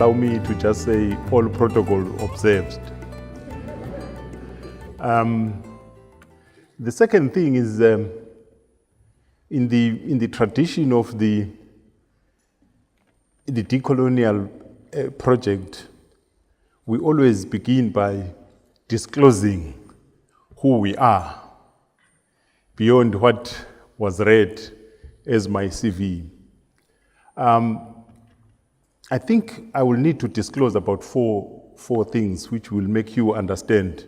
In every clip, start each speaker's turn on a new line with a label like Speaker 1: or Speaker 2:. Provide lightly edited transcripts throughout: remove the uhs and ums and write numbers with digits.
Speaker 1: allow me to just say all protocol observed. The second thing is in the tradition of the decolonial project, we always begin by disclosing who we are beyond what was read as my CV. I think I will need to disclose about four things which will make you understand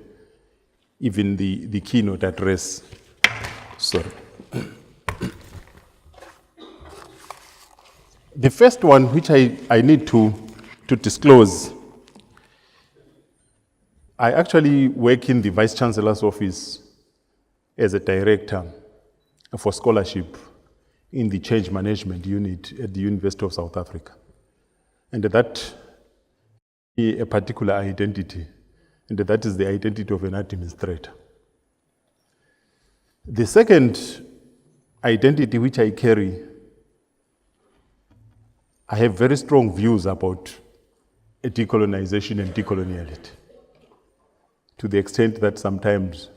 Speaker 1: even the keynote address. Sorry. The first one which I need to disclose, I actually work in the Vice Chancellor's office as a director for scholarship in the change management unit at the University of South Africa. And that is a particular identity, and that is the identity of an administrator. The second identity which I carry, I have very strong views about decolonization and decoloniality, to the extent that sometimes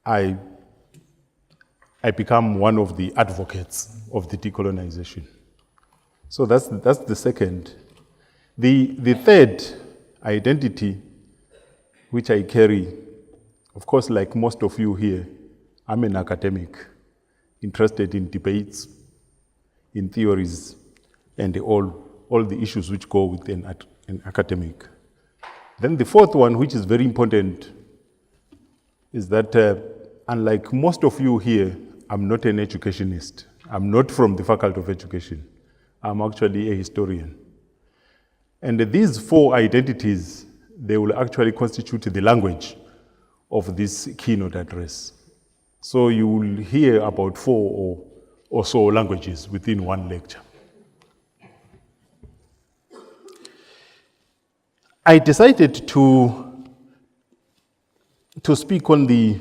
Speaker 1: I become one of the advocates of the decolonization. So that's the second. The third identity which I carry, of course, like most of you here, I'm an academic, interested in debates, in theories, and all the issues which go with an academic. Then the fourth one, which is very important, is that unlike most of you here, I'm not an educationist. I'm not from the Faculty of Education. I'm actually a historian. And these four identities, they will actually constitute the language of this keynote address. So you will hear about four or so languages within one lecture. I decided to speak on the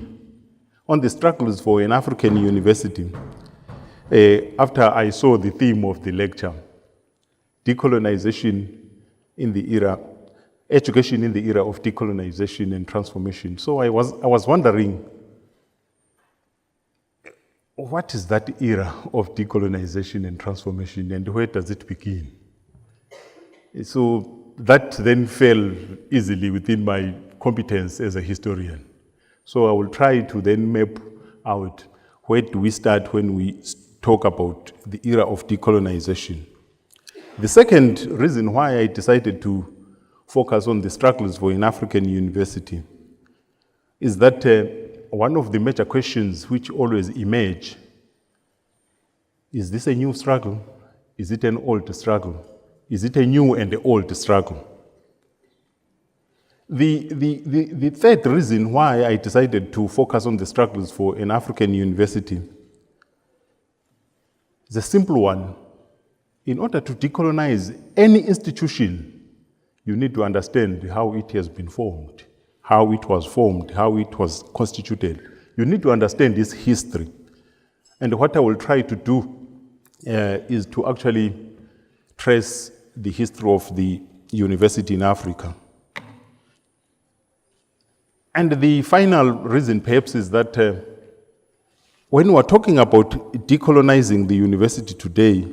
Speaker 1: struggles for an African university after I saw the theme of the lecture, decolonization in the era, education in the era of decolonization and transformation. So I was wondering, what is that era of decolonization and transformation, and where does it begin? So that then fell easily within my competence as a historian. So I will try to then map out where do we start when we talk about the era of decolonization. The second reason why I decided to focus on the struggles for an African university is that one of the major questions which always emerge is this a new struggle? Is it an old struggle? Is it a new and old struggle? The third reason why I decided to focus on the struggles for an African university is a simple one. In order to decolonize any institution, you need to understand how it has been formed, how it was formed, how it was constituted. You need to understand its history. And what I will try to do is to actually trace the history of the university in Africa. And the final reason perhaps is that when we're talking about decolonizing the university today,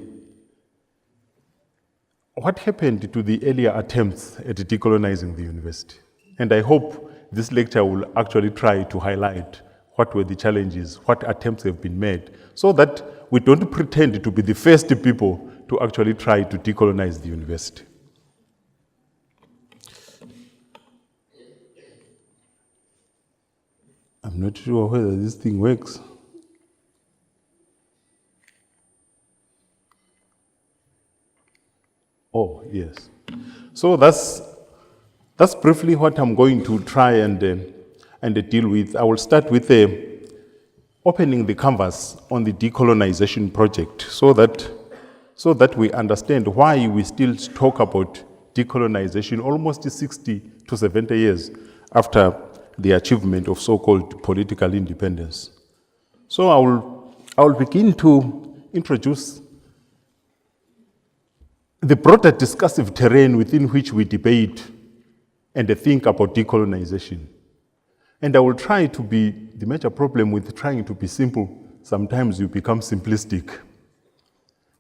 Speaker 1: what happened to the earlier attempts at decolonizing the university? And I hope this lecture will actually try to highlight what were the challenges, what attempts have been made, so that we don't pretend to be the first people to actually try to decolonize the university. I'm not sure whether this thing works. Oh, yes. So that's briefly what I'm going to try and deal with. I will start with opening the canvas on the decolonization project so that we understand why we still talk about decolonization almost 60 to 70 years after the achievement of so-called political independence. So I will begin to introduce the broader discursive terrain within which we debate and think about decolonization. And I will try to be, the major problem with trying to be simple, sometimes you become simplistic.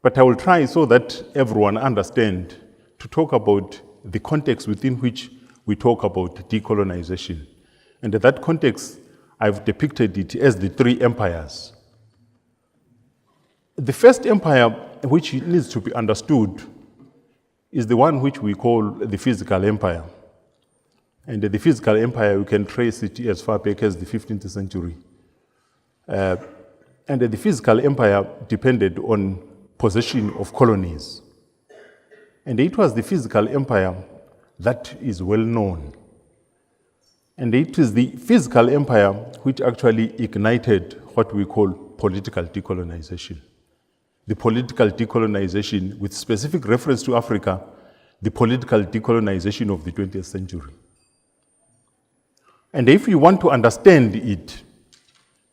Speaker 1: But I will try so that everyone understand to talk about the context within which we talk about decolonization. And in that context, I've depicted it as the three empires. The first empire which needs to be understood is the one which we call the physical empire. And the physical empire, we can trace it as far back as the 15th century. And the physical empire depended on possession of colonies. And it was the physical empire that is well known. And it is the physical empire which actually ignited what we call political decolonization. The political decolonization, with specific reference to Africa, the political decolonization of the 20th century. And if you want to understand it,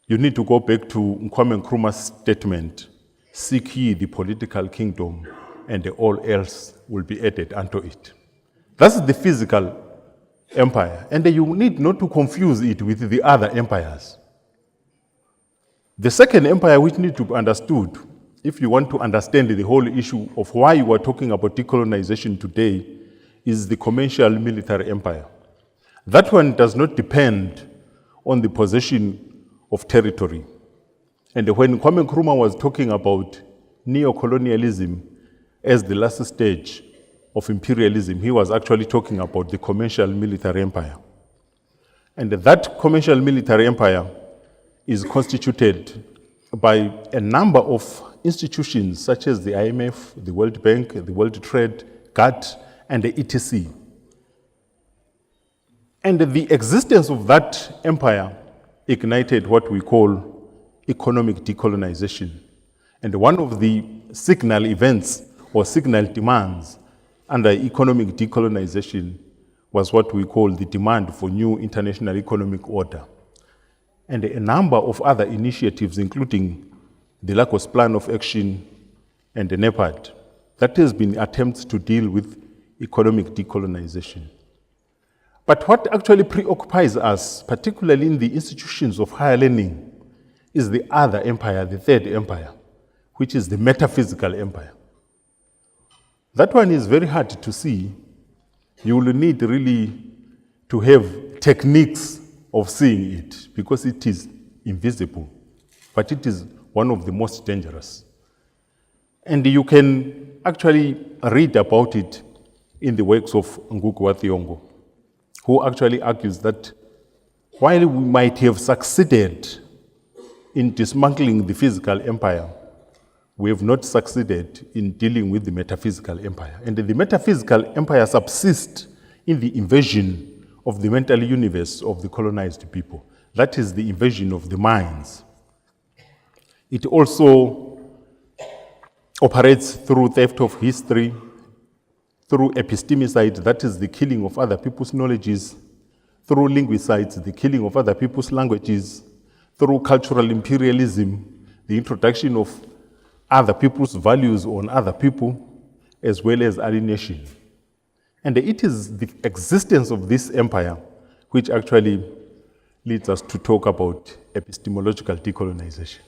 Speaker 1: you need to go back to Kwame Nkrumah's statement, "Seek ye the political kingdom, and all else will be added unto it." That's the physical empire, and you need not to confuse it with the other empires. The second empire which needs to be understood, if you want to understand the whole issue of why you are talking about decolonization today, is the commercial military empire. That one does not depend on the possession of territory. And when Kwame Nkrumah was talking about neo-colonialism as the last stage of imperialism, he was actually talking about the commercial military empire. And that commercial military empire is constituted by a number of institutions such as the IMF, the World Bank, the World Trade, GATT, and the ETC. And the existence of that empire ignited what we call economic decolonization. And one of the signal events or signal demands under economic decolonization was what we call the demand for new international economic order. And a number of other initiatives, including the Lagos Plan of Action and the NEPAD, that has been attempts to deal with economic decolonization. But what actually preoccupies us, particularly in the institutions of higher learning, is the other empire, the third empire, which is the metaphysical empire. That one is very hard to see. You will need really to have techniques of seeing it because it is invisible, but it is one of the most dangerous. And you can actually read about it in the works of Nguku wa Thiong'o, who actually argues that while we might have succeeded in dismantling the physical empire, we have not succeeded in dealing with the metaphysical empire. And the metaphysical empire subsists in the invasion of the mental universe of the colonized people. That is the invasion of the minds. It also operates through theft of history, through epistemicide, that is the killing of other people's knowledges, through linguicide, the killing of other people's languages, through cultural imperialism, the introduction of other people's values on other people, as well as alienation. And it is the existence of this empire which actually leads us to talk about epistemological decolonization.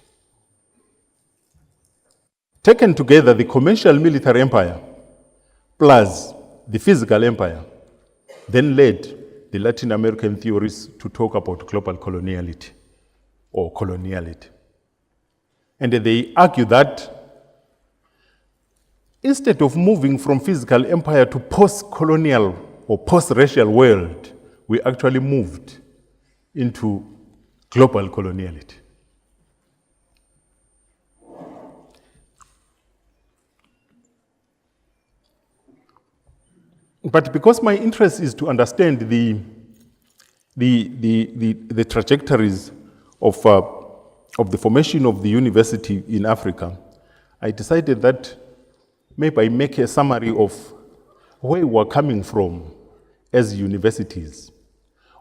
Speaker 1: Taken together, the commercial military empire plus the physical empire then led the Latin American theorists to talk about global coloniality or coloniality. And they argue that instead of moving from physical empire to post-colonial or post-racial world, we actually moved into global coloniality. But because my interest is to understand the trajectories of the formation of the university in Africa, I decided that maybe I make a summary of where we are coming from as universities.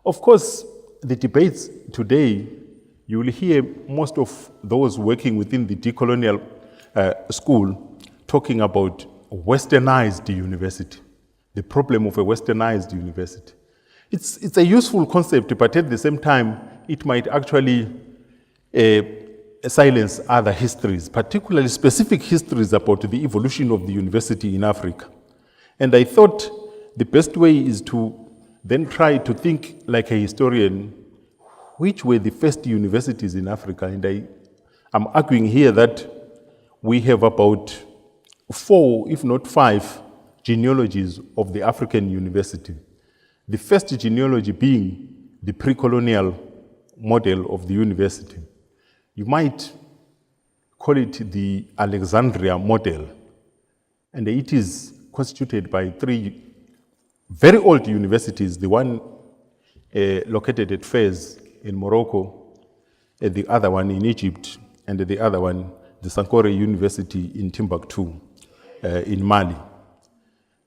Speaker 1: Of course, the debates today, you will hear most of those working within the decolonial school talking about westernized university, the problem of a westernized university. It's a useful concept, but at the same time, it might actually silence other histories, particularly specific histories about the evolution of the university in Africa. And I thought the best way is to then try to think like a historian, which were the first universities in Africa. And I'm arguing here that we have about 4, if not 5, genealogies of the African university. The first genealogy being the pre-colonial model of the university. You might call it the Alexandria model, and it is constituted by 3 very old universities, the one located at Fez in Morocco, the other one in Egypt, and the other one, the Sankore University in Timbuktu, in Mali.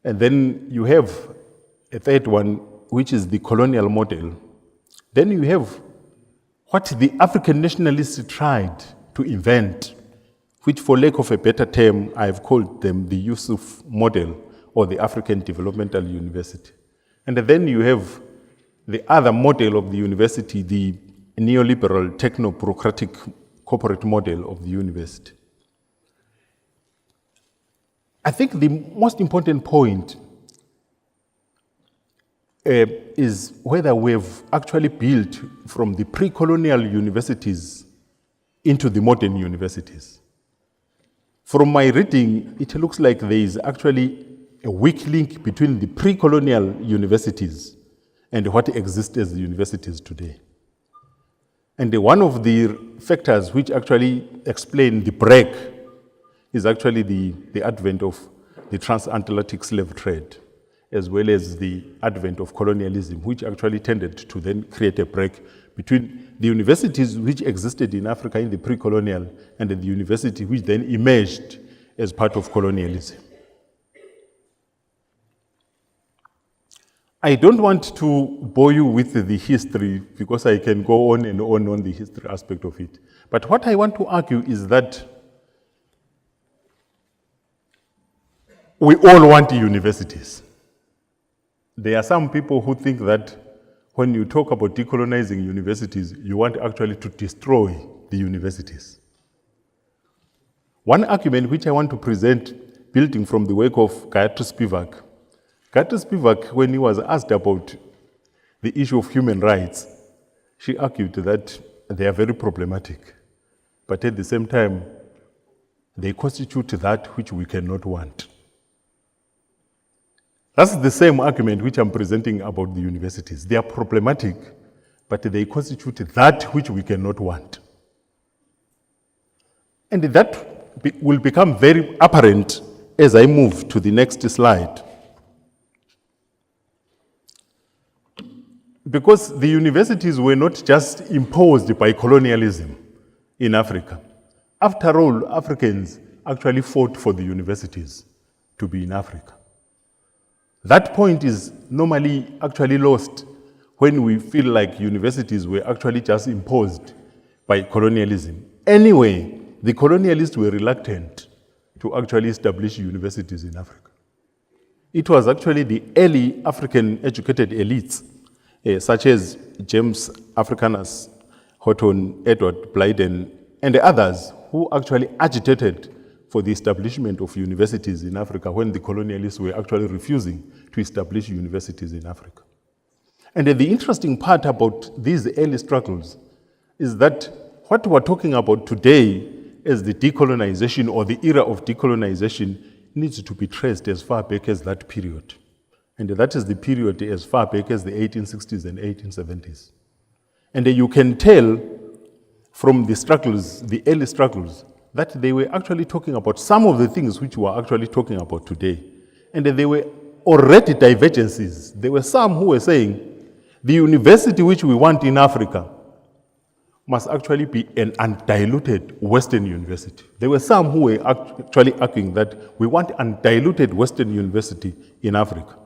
Speaker 1: And then you have a third one, which is the colonial model. Then you have what the African nationalists tried to invent, which for lack of a better term, I've called them the Yusuf model or the African Developmental University. And then you have the other model of the university, the neoliberal techno-bureaucratic corporate model of the university. I think the most important point is whether we've actually built from the pre-colonial universities into the modern universities. From my reading, it looks like there is actually a weak link between the pre-colonial universities and what exists as the universities today. And one of the factors which actually explain the break is actually the advent of the transatlantic slave trade, as well as the advent of colonialism, which actually tended to then create a break between the universities which existed in Africa in the pre-colonial and the university which then emerged as part of colonialism. I don't want to bore you with the history because I can go on and on the history aspect of it. But what I want to argue is that we all want universities. There are some people who think that when you talk about decolonizing universities, you want actually to destroy the universities. One argument which I want to present, building from the work of Gayatri Spivak. Gayatri Spivak, when he was asked about the issue of human rights, she argued that they are very problematic, but at the same time, they constitute that which we cannot want. That's the same argument which I'm presenting about the universities. They are problematic, but they constitute that which we cannot want. And that will become very apparent as I move to the next slide. Because the universities were not just imposed by colonialism in Africa. After all, Africans actually fought for the universities to be in Africa. That point is normally actually lost when we feel like universities were actually just imposed by colonialism. Anyway, the colonialists were reluctant to actually establish universities in Africa. It was actually the early African educated elites, such as James Africanus, Houghton, Edward Blyden, and the others who actually agitated for the establishment of universities in Africa when the colonialists were actually refusing to establish universities in Africa. And the interesting part about these early struggles is that what we're talking about today as the decolonization or the era of decolonization needs to be traced as far back as that period. And that is the period as far back as the 1860s and 1870s. And you can tell from the struggles, the early struggles, that they were actually talking about some of the things which we are actually talking about today. And there were already divergences. There were some who were saying the university which we want in Africa must actually be an undiluted Western university. There were some who were actually arguing that we want undiluted Western university in Africa.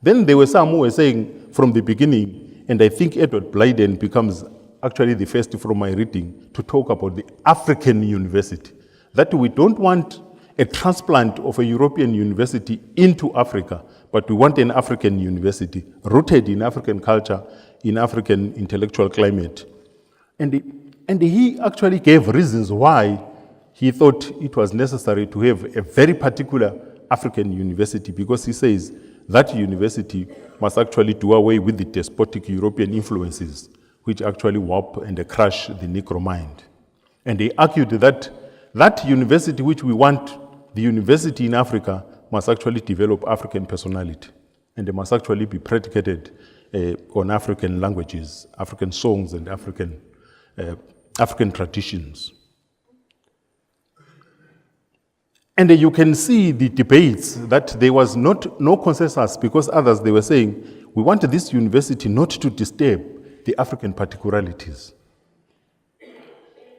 Speaker 1: Then there were some who were saying from the beginning, and I think Edward Blyden becomes actually the first from my reading to talk about the African university, that we don't want a transplant of a European university into Africa, but we want an African university rooted in African culture, in African intellectual climate. And he actually gave reasons why he thought it was necessary to have a very particular African university, because he says that university must actually do away with the despotic European influences which actually warp and crush the Negro mind. And he argued that that university which we want, the university in Africa, must actually develop African personality, and they must actually be predicated on African languages, African songs, and African traditions. And you can see the debates that there was no consensus, because others, they were saying, we want this university not to disturb the African particularities.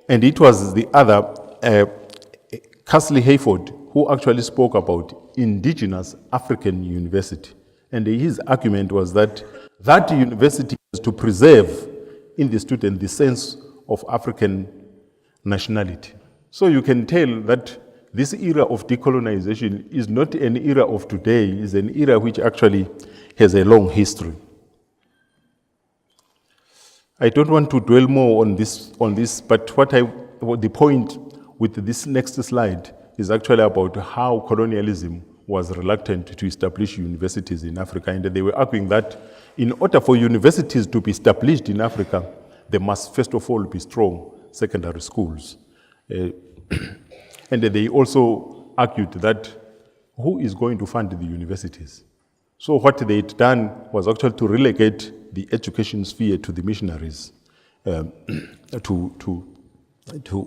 Speaker 1: And it was the other, Castley Hayford, who actually spoke about indigenous African university. And his argument was that that university is to preserve in the student the sense of African nationality. So you can tell that this era of decolonization is not an era of today, it's an era which actually has a long history. I don't want to dwell more on this, but the point with this next slide is actually about how colonialism was reluctant to establish universities in Africa. And they were arguing that in order for universities to be established in Africa, they must first of all be strong secondary schools. And they also argued that who is going to fund the universities? So what they had done was actually to relegate the education sphere to the missionaries, who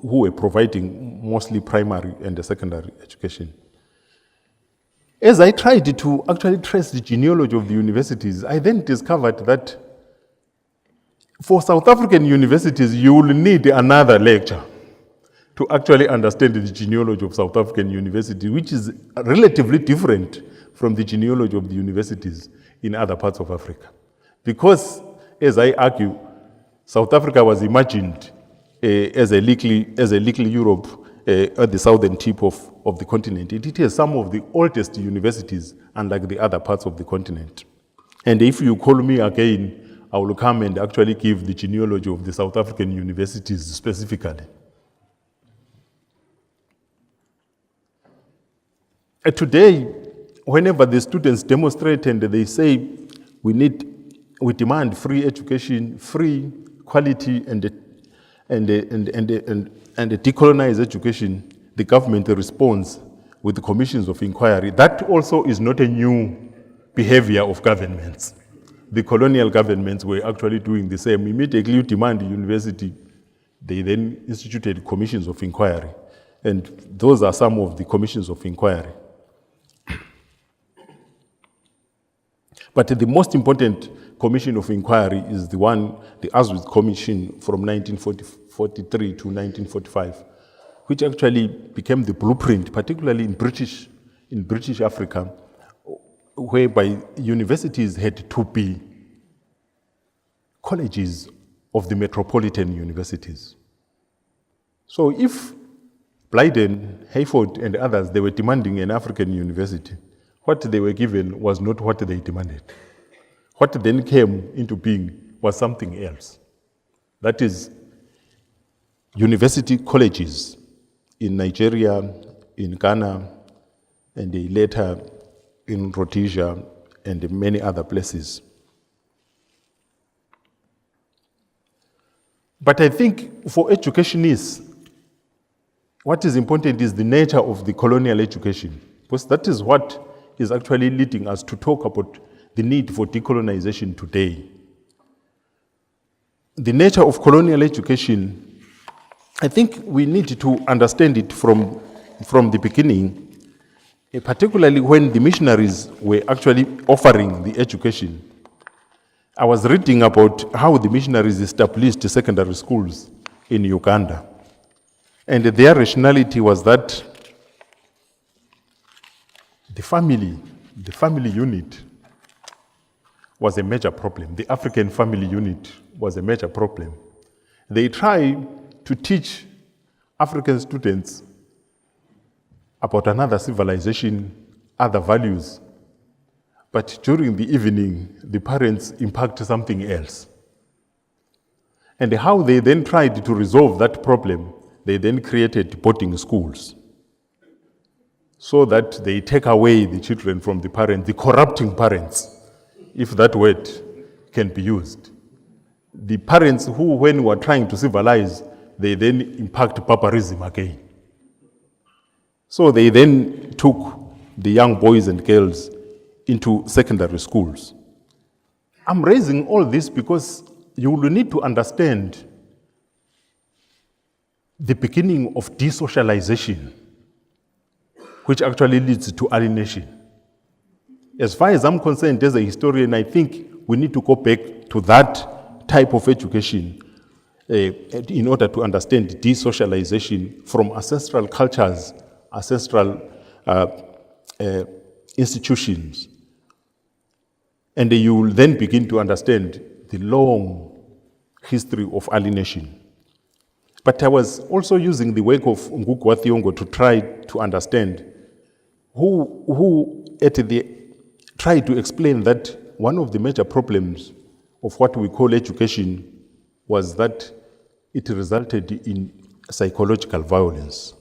Speaker 1: were providing mostly primary and secondary education. As I tried to actually trace the genealogy of the universities, I then discovered that for South African universities, you will need another lecture to actually understand the genealogy of South African university, which is relatively different from the genealogy of the universities in other parts of Africa. Because, as I argue, South Africa was imagined as a little Europe at the southern tip of the continent. It has some of the oldest universities, unlike the other parts of the continent. And if you call me again, I will come and actually give the genealogy of the South African universities specifically. Today, whenever the students demonstrate and they say we demand free education, free quality and decolonized education, the government responds with the commissions of inquiry. That also is not a new behavior of governments. The colonial governments were actually doing the same. Immediately you demand the university, they then instituted commissions of inquiry. And those are some of the commissions of inquiry. But the most important commission of inquiry is the one, the Asquith Commission from 1943 to 1945, which actually became the blueprint, particularly in British Africa, whereby universities had to be colleges of the metropolitan universities. So if Blyden, Hayford, and others, they were demanding an African university, what they were given was not what they demanded. What then came into being was something else. That is, university colleges in Nigeria, in Ghana, and later in Rhodesia and many other places. But I think for educationists, what is important is the nature of the colonial education, because that is what is actually leading us to talk about the need for decolonization today. The nature of colonial education, I think we need to understand it from the beginning, particularly when the missionaries were actually offering the education. I was reading about how the missionaries established secondary schools in Uganda. And their rationality was that the family unit was a major problem. The African family unit was a major problem. They tried to teach African students about another civilization, other values. But during the evening, the parents impact something else. And how they then tried to resolve that problem, they then created boarding schools so that they take away the children from the parents, the corrupting parents, if that word can be used. The parents who, when were trying to civilize, they then impact barbarism again. So they then took the young boys and girls into secondary schools. I'm raising all this because you will need to understand the beginning of desocialization, which actually leads to alienation. As far as I'm concerned as a historian, I think we need to go back to that type of education in order to understand desocialization from ancestral cultures, ancestral institutions. And you will then begin to understand the long history of alienation. But I was also using the work of Nguku wa Thiong'o to try to understand who tried to explain that one of the major problems of what we call education was that it resulted in psychological violence.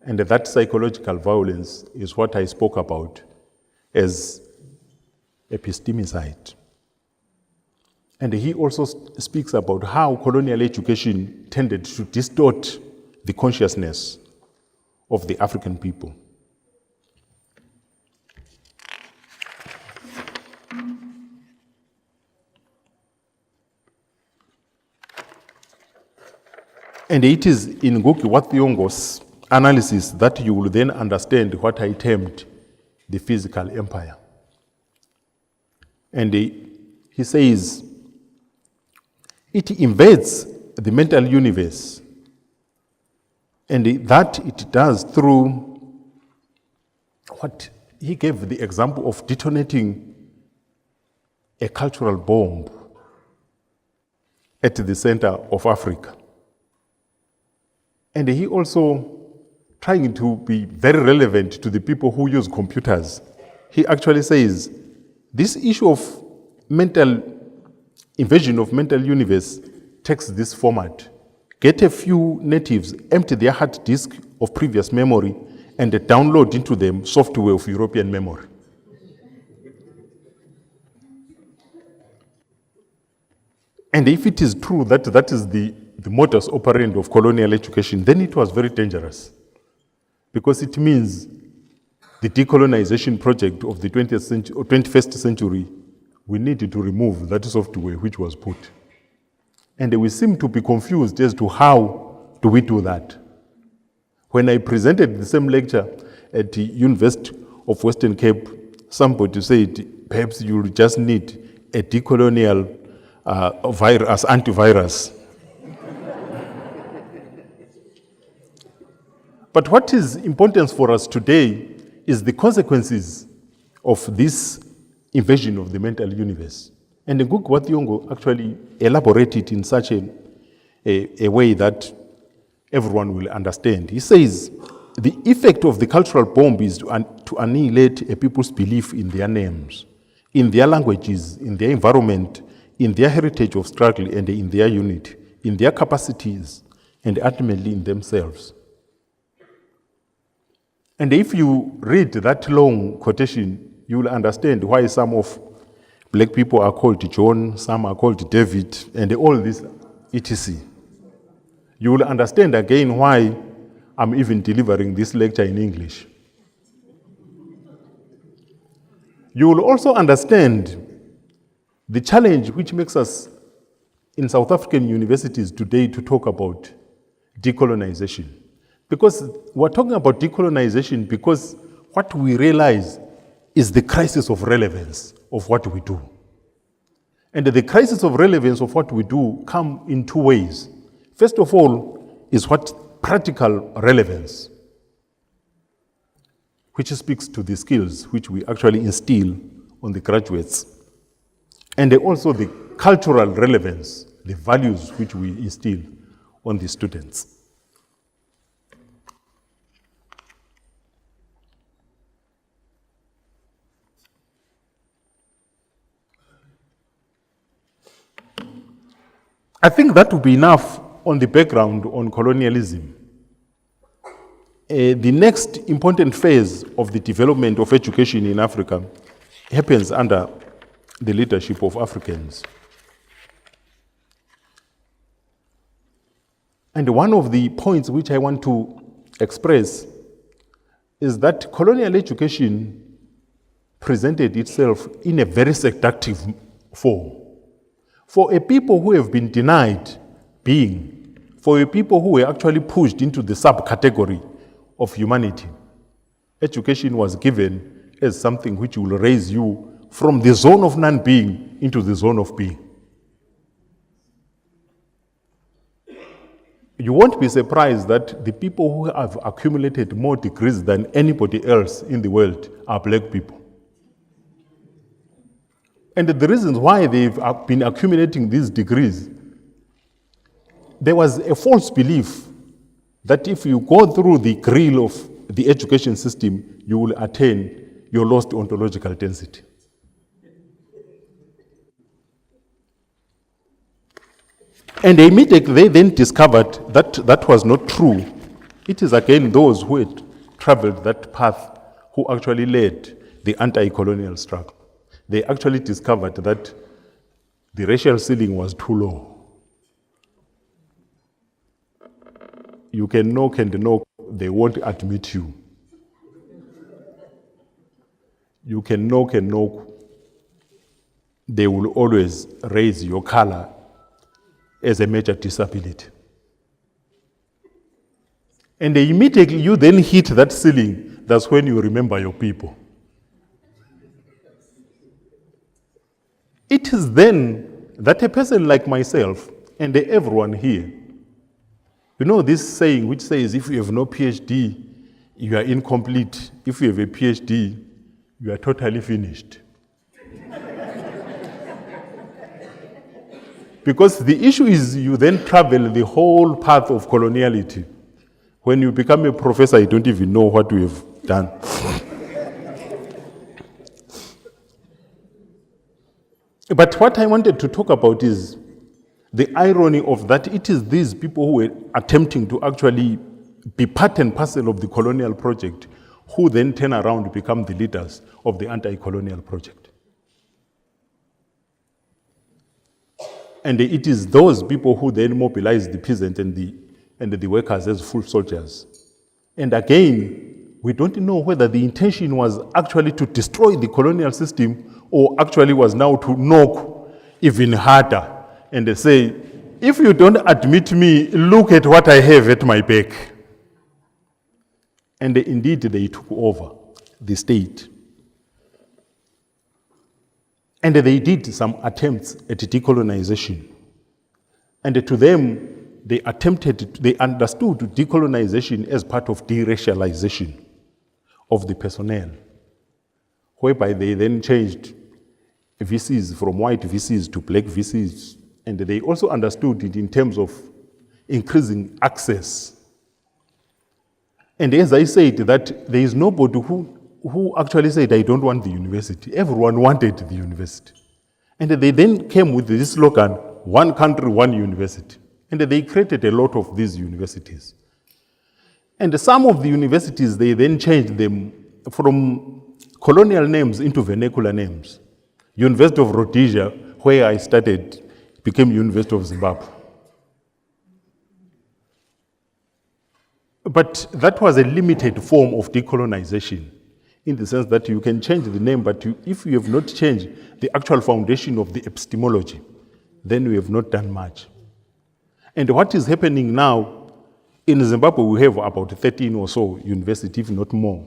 Speaker 1: And that psychological violence is what I spoke about as epistemicide. And he also speaks about how colonial education tended to distort the consciousness of the African people. And it is in Nguku wa Thiong'o's analysis that you will then understand what I termed the physical empire. And he says, it invades the mental universe, and that it does through what he gave the example of detonating a cultural bomb at the center of Africa. And he also, trying to be very relevant to the people who use computers, he actually says, this issue of invasion of mental universe takes this format. Get a few natives, empty their hard disk of previous memory, and download into them software of European memory. And if it is true that that is the modus operandi of colonial education, then it was very dangerous, because it means the decolonization project of the 20th century, or 21st century, we needed to remove that software which was put. And we seem to be confused as to how do we do that. When I presented the same lecture at the University of Western Cape, somebody said, perhaps you just need a decolonial antivirus. But what is important for us today is the consequences of this invasion of the mental universe. And Nguku wa Thiong'o actually elaborated in such a way that everyone will understand. He says, the effect of the cultural bomb is to annihilate a people's belief in their names, in their languages, in their environment, in their heritage of struggle, and in their unity, in their capacities, and ultimately in themselves. And if you read that long quotation, you will understand why some of black people are called John, some are called David, and all this etc. You will understand again why I'm even delivering this lecture in English. You will also understand the challenge which makes us in South African universities today to talk about decolonization. Because we're talking about decolonization because what we realize is the crisis of relevance of what we do. And the crisis of relevance of what we do come in two ways. First of all is what practical relevance, which speaks to the skills which we actually instill on the graduates. And also the cultural relevance, the values which we instill on the students. I think that would be enough on the background on colonialism. The next important phase of the development of education in Africa happens under the leadership of Africans. And one of the points which I want to express is that colonial education presented itself in a very seductive form. For a people who have been denied being, for a people who were actually pushed into the subcategory of humanity, education was given as something which will raise you from the zone of non-being into the zone of being. You won't be surprised that the people who have accumulated more degrees than anybody else in the world are black people. And the reasons why they've been accumulating these degrees, there was a false belief that if you go through the grill of the education system, you will attain your lost ontological density. And immediately they then discovered that that was not true. It is again those who had traveled that path who actually led the anti-colonial struggle. They actually discovered that the racial ceiling was too low. You can knock and knock, they won't admit you. You can knock and knock, they will always raise your color as a major disability. And immediately you then hit that ceiling, that's when you remember your people. It is then that a person like myself and everyone here, you know this saying which says if you have no PhD, you are incomplete. If you have a PhD, you are totally finished. Because the issue is you then travel the whole path of coloniality. When you become a professor, you don't even know what we have done. But what I wanted to talk about is the irony of that it is these people who were attempting to actually be part and parcel of the colonial project who then turn around to become the leaders of the anti-colonial project. And it is those people who then mobilize the peasants and the workers as full soldiers. And again, we don't know whether the intention was actually to destroy the colonial system or actually was now to knock even harder and they say, if you don't admit me, look at what I have at my back. And indeed, they took over the state. And they did some attempts at decolonization. And to them, they understood decolonization as part of deracialization of the personnel, whereby they then changed VCs from white VCs to black VCs. And they also understood it in terms of increasing access. And as I said, that there is nobody who actually said, I don't want the university. Everyone wanted the university. And they then came with this slogan, one country, one university. And they created a lot of these universities. And some of the universities, they then changed them from colonial names into vernacular names. University of Rhodesia, where I studied, became University of Zimbabwe. But that was a limited form of decolonization, in the sense that you can change the name, but if you have not changed the actual foundation of the epistemology, then we have not done much. And what is happening now, in Zimbabwe we have about 13 or so universities, if not more.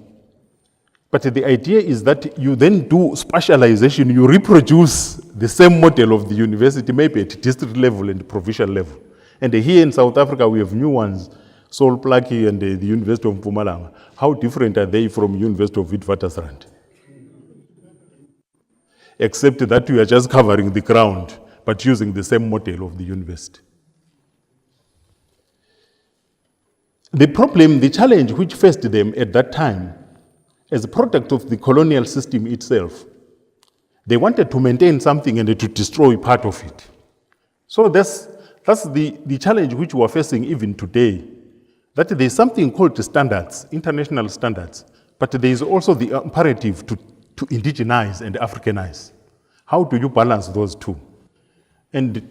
Speaker 1: But the idea is that you then do specialization, you reproduce the same model of the university, maybe at district level and provincial level. And here in South Africa we have new ones, Sol Plaatje and the University of Mpumalanga. How different are they from University of Witwatersrand? Except that we are just covering the ground, but using the same model of the university. The problem, the challenge which faced them at that time, as a product of the colonial system itself, they wanted to maintain something and to destroy part of it. So That's the challenge which we are facing even today, that there is something called standards, international standards, but there is also the imperative to indigenize and Africanize. How do you balance those two? And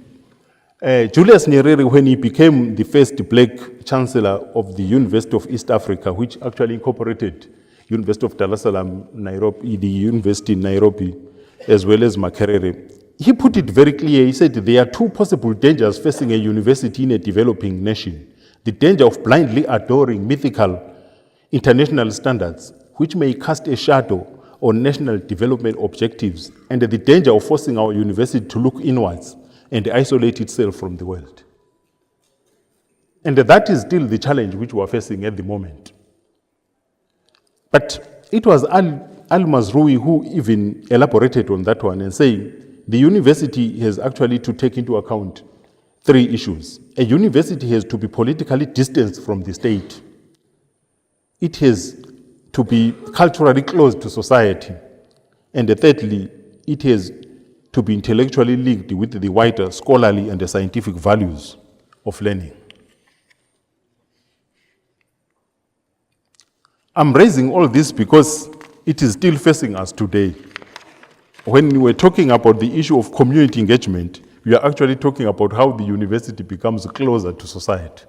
Speaker 1: Julius Nyerere, when he became the first black chancellor of the University of East Africa, which actually incorporated University of Dar es Salaam, Nairobi, the University in Nairobi, as well as Makerere, he put it very clear. He said there are two possible dangers facing a university in a developing nation. The danger of blindly adoring mythical international standards, which may cast a shadow on national development objectives, and the danger of forcing our university to look inwards and isolate itself from the world. And that is still the challenge which we are facing at the moment. But it was Al-Mazrui who even elaborated on that one and saying the university has actually to take into account three issues. A university has to be politically distanced from the state. It has to be culturally close to society. And thirdly, it has to be intellectually linked with the wider scholarly and the scientific values of learning. I'm raising all this because it is still facing us today. When we're talking about the issue of community engagement, we are actually talking about how the university becomes closer to society.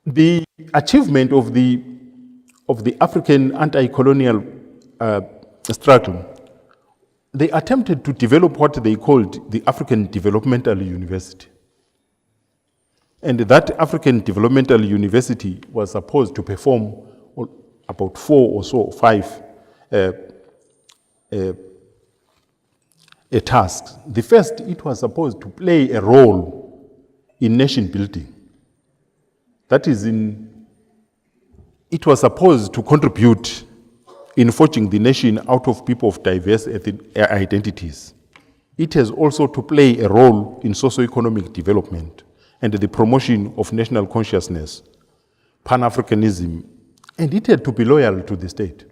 Speaker 1: The achievement of the African anti-colonial struggle, they attempted to develop what they called the African Developmental University. And that African Developmental University was supposed to perform about 5 tasks. The first, it was supposed to play a role in nation building. That is, it was supposed to contribute in forging the nation out of people of diverse identities. It has also to play a role in socio-economic development and the promotion of national consciousness, Pan-Africanism, and it had to be loyal to the state.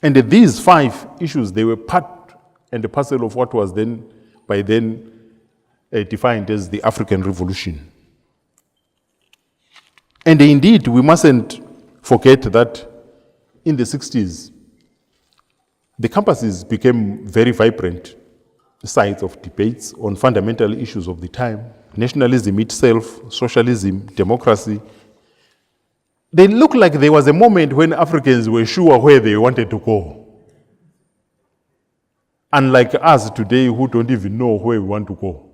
Speaker 1: And these 5 issues, they were part and parcel of what was by then defined as the African Revolution. And indeed, we mustn't forget that in the 60s, the campuses became very vibrant sites of debates on fundamental issues of the time, nationalism itself, socialism, democracy. They looked like there was a moment when Africans were sure where they wanted to go. Unlike us today who don't even know where we want to go.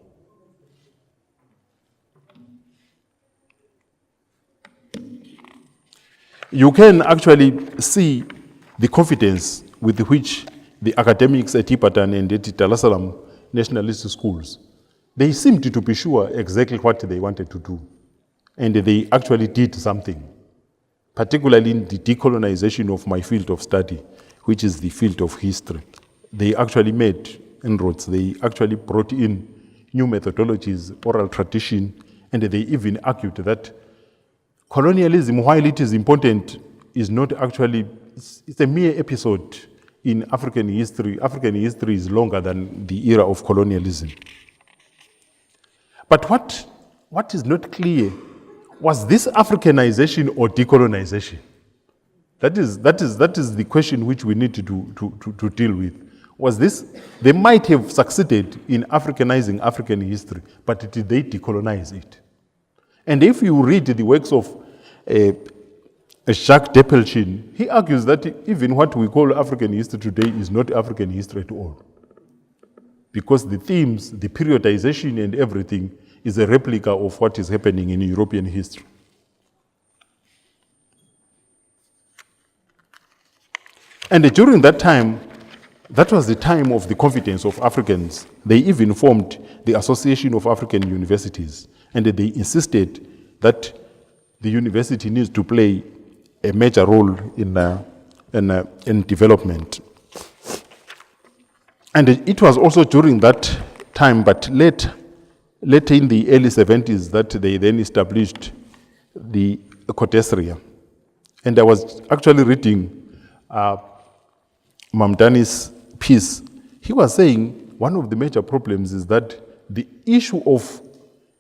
Speaker 1: You can actually see the confidence with which the academics at Ibadan and at Dar es Salaam nationalist schools, they seemed to be sure exactly what they wanted to do. And they actually did something, particularly in the decolonization of my field of study, which is the field of history. They actually made inroads. They actually brought in new methodologies, oral tradition, and they even argued that colonialism, while it is important, is not actually, it's a mere episode in African history. African history is longer than the era of colonialism. But what is not clear, was this Africanization or decolonization? That is the question which we need to deal with. Was this, they might have succeeded in Africanizing African history, but did they decolonize it? And if you read the works of Jacques Depelchin, he argues that even what we call African history today is not African history at all. Because the themes, the periodization and everything is a replica of what is happening in European history. And during that time, that was the time of the confidence of Africans. They even formed the Association of African Universities, and they insisted that the university needs to play a major role in development. And it was also during that time, but late in the early 70s, that they then established the Codesria. And I was actually reading Mamdani's piece. He was saying one of the major problems is that the issue of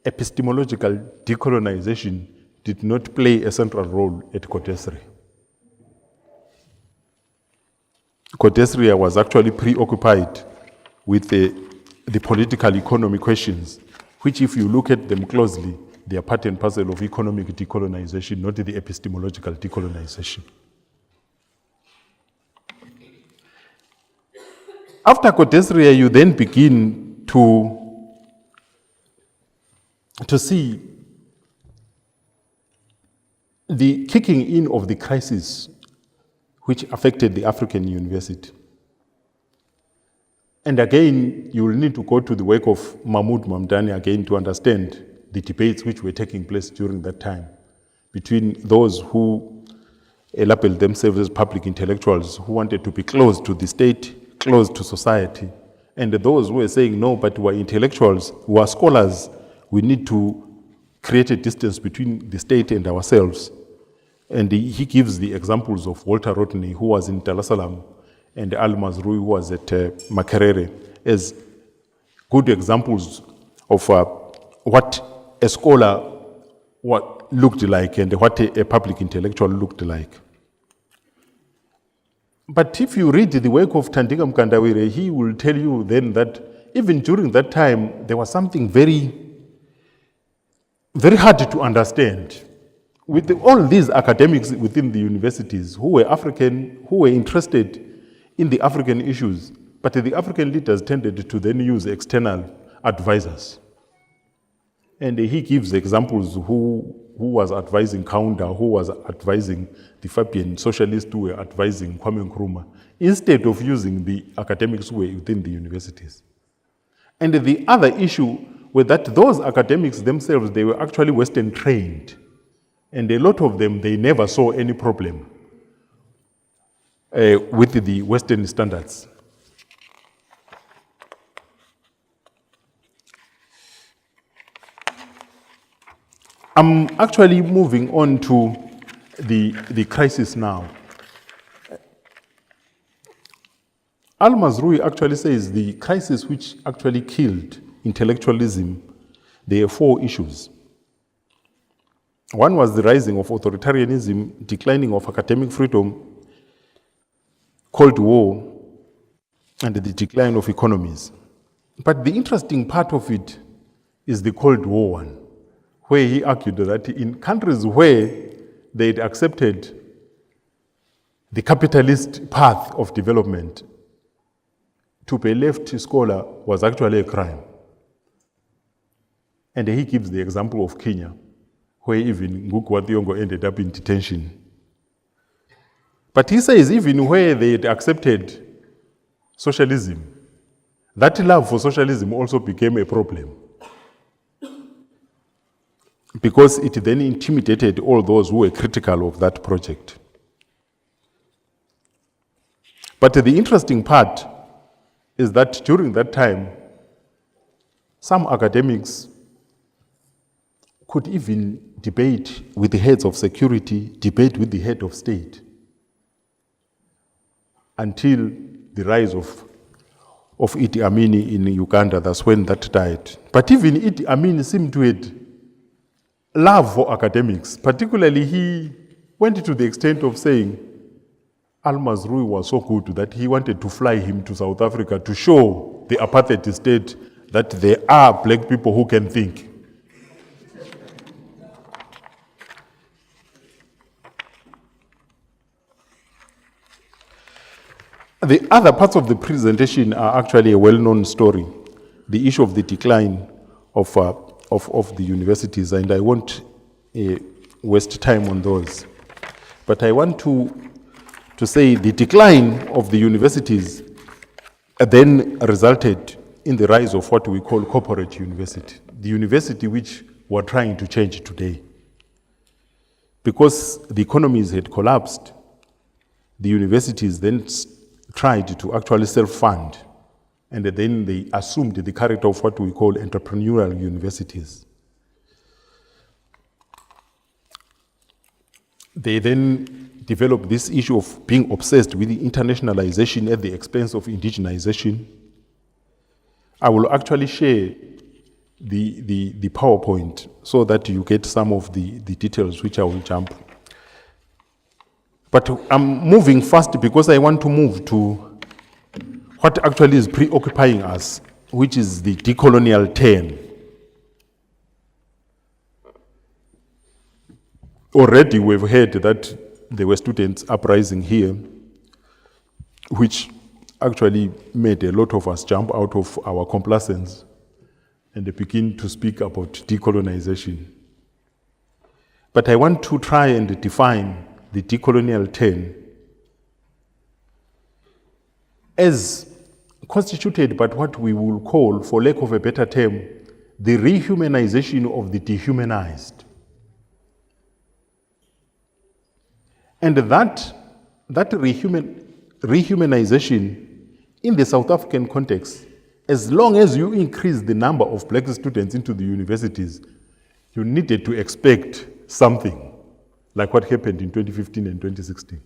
Speaker 1: epistemological decolonization did not play a central role at Kodesri. Kodesri was actually preoccupied with the political economy questions, which if you look at them closely, they are part and parcel of economic decolonization, not the epistemological decolonization. After Kodesri, you then begin to see the kicking in of the crisis which affected the African university. And again, you will need to go to the work of Mahmoud Mamdani again to understand the debates which were taking place during that time between those who labeled themselves as public intellectuals who wanted to be close to the state, close to society, and those who were saying, no, but we're intellectuals, we're scholars, we need to create a distance between the state and ourselves. And he gives the examples of Walter Rodney, who was in Dar es Salaam, and Al Mazrui, who was at Makerere, as good examples of what a scholar looked like and what a public intellectual looked like. But if you read the work of Thandika Mkandawire, he will tell you then that even during that time, there was something very, very hard to understand. With all these academics within the universities who were African, who were interested in the African issues, but the African leaders tended to then use external advisors. And he gives examples who was advising Kaunda, who was advising the Fabian socialists who were advising Kwame Nkrumah, instead of using the academics who were within the universities. And the other issue was that those academics themselves, they were actually Western trained. And a lot of them, they never saw any problem with the Western standards. I'm actually moving on to the crisis now. Al Mazrui actually says the crisis which actually killed intellectualism, there are 4 issues. One was the rising of authoritarianism, declining of academic freedom, Cold War, and the decline of economies. But the interesting part of it is the Cold War one, where he argued that in countries where they had accepted the capitalist path of development, to be a left scholar was actually a crime. And he gives the example of Kenya, where even Nguku wa Thiong'o ended up in detention. But he says even where they had accepted socialism, that love for socialism also became a problem, because it then intimidated all those who were critical of that project. But the interesting part is that during that time, some academics could even debate with the heads of security, debate with the head of state, until the rise of Idi Amin in Uganda. That's when that died. But even Idi Amin seemed to have love for academics. Particularly, he went to the extent of saying Al Mazrui was so good that he wanted to fly him to South Africa to show the apartheid state that there are black people who can think. The other parts of the presentation are actually a well-known story, the issue of the decline of the universities, and I won't waste time on those. But I want to say the decline of the universities then resulted in the rise of what we call corporate university, the university which we're trying to change today. Because the economies had collapsed, the universities then tried to actually self-fund, and then they assumed the character of what we call entrepreneurial universities. They then developed this issue of being obsessed with the internationalization at the expense of indigenization. I will actually share the PowerPoint so that you get some of the details which I will jump. But I'm moving fast because I want to move to what actually is preoccupying us, which is the decolonial turn. Already we've heard that there were students uprising here, which actually made a lot of us jump out of our complacence and begin to speak about decolonization. But I want to try and define the decolonial turn as constituted by what we will call, for lack of a better term, the rehumanization of the dehumanized. And that rehumanization in the South African context, as long as you increase the number of black students into the universities, you needed to expect something like what happened in 2015 and 2016.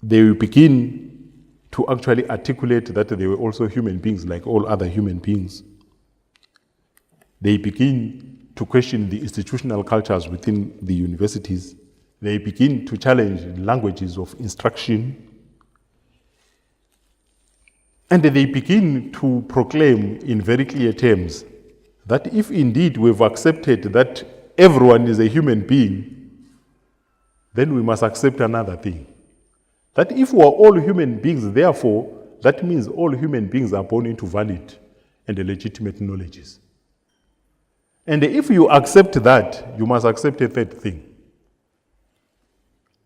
Speaker 1: They will begin to actually articulate that they were also human beings like all other human beings. They begin to question the institutional cultures within the universities. They begin to challenge languages of instruction. And they begin to proclaim in very clear terms that if indeed we've accepted that everyone is a human being, then we must accept another thing. That if we are all human beings, therefore, that means all human beings are born into valid and legitimate knowledges. And if you accept that, you must accept a third thing.